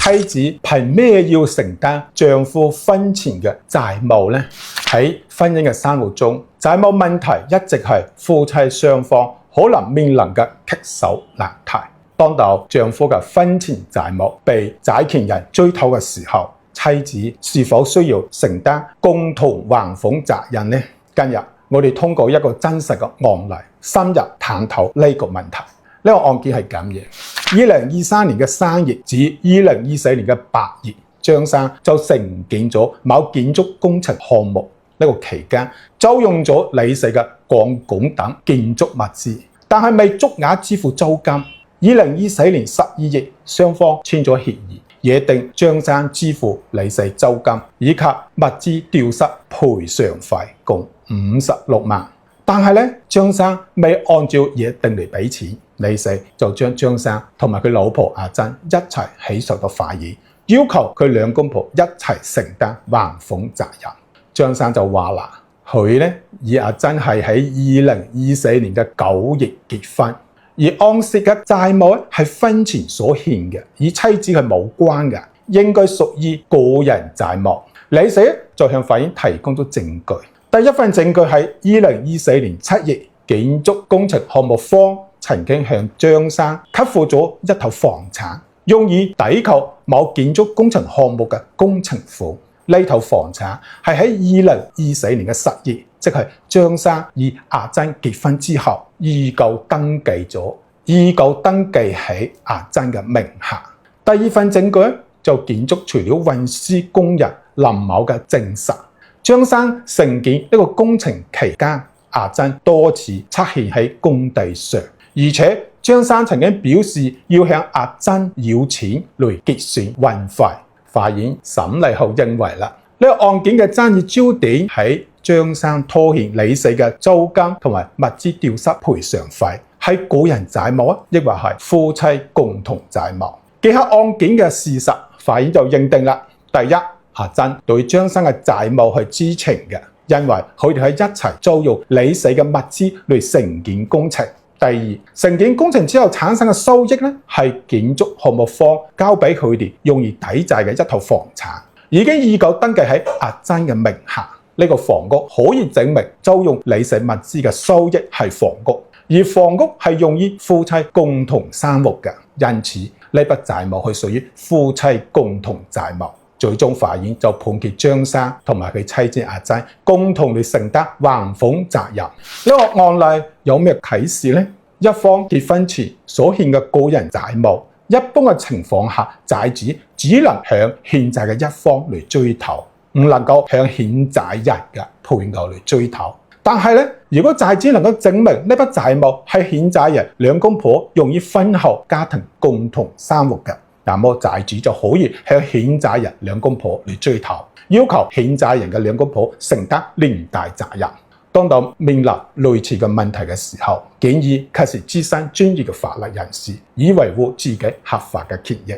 妻子憑咩要承擔丈夫婚前嘅債務呢？喺婚姻嘅生活中，債務問題一直係夫妻雙方可能面臨嘅棘手難題。當到丈夫嘅婚前債務被債權人追討嘅時候，妻子是否需要承擔共同還款責任呢？今日我哋通過一個真實嘅案例，深入探討呢個問題。呢個案件係咁嘅：2023年嘅3月至2024年嘅8月，張生就承建咗某建築工程項目。呢個期間租用咗李四嘅鋼管等建築物資，但係未足額支付租金。2024年12月，雙方簽咗協議，約定張生支付李四租金以及物資丟失賠償費共56萬。但係咧，張生未按照約定嚟俾錢，李四就將張生同埋佢老婆阿珍一齊起訴到法院，要求佢兩公婆一齊承擔還款責任。張生就話啦，佢咧與阿珍係喺2024年嘅9月結婚，而按涉嘅債務係婚前所欠嘅，與妻子係冇關嘅，應該屬於個人債務。李四就向法院提供咗證據。第一份證據係2024年7月，建築工程項目方曾經向張生給付咗一套房產，用以抵扣某建築工程項目嘅工程款。呢套房產係喺2024年嘅10月，即係張生與阿珍結婚之後，預購登記喺阿珍嘅名下。第二份證據就建築材料運輸工人林某嘅證實，張生承建呢個工程期間，阿珍多次出現喺工地上，而且張生曾經表示要向阿珍要錢嚟結算運費。法院審理後認為啦，呢個案件嘅爭議焦點喺張生拖欠李四嘅租金同埋物資丟失賠償費，係個人債務抑或係夫妻共同債務？結合案件嘅事實，法院就認定啦：第一，阿珍對張生嘅債務係知情嘅，因為佢哋係一齊租用李四嘅物資嚟承建工程。第二，承建工程之後產生嘅收益咧，係建築項目方交俾佢哋用以抵債嘅一套房產，已經預購登記喺阿珍嘅名下。呢個房屋可以證明租用李四物資嘅收益係房屋，而房屋係用於夫妻共同生活嘅，因此呢筆債務係屬於夫妻共同債務。最終法院就判決張生同埋佢妻子阿珍共同嚟承擔還款責任。呢個案例有咩啟示呢？一方結婚前所欠嘅個人債務，一般嘅情況下，債主只能向欠債嘅一方嚟追討，唔能夠向欠債人嘅配偶嚟追討。但係咧，如果債主能夠證明呢筆債務係欠債人兩公婆用於婚後家庭共同生活嘅，那麼債主就可以向欠債人兩公婆嚟追討，要求欠債人嘅兩公婆承擔連帶責任。當到面臨類似嘅問題嘅時候，建議及時諮詢專業嘅法律人士，以維護自己合法嘅權益。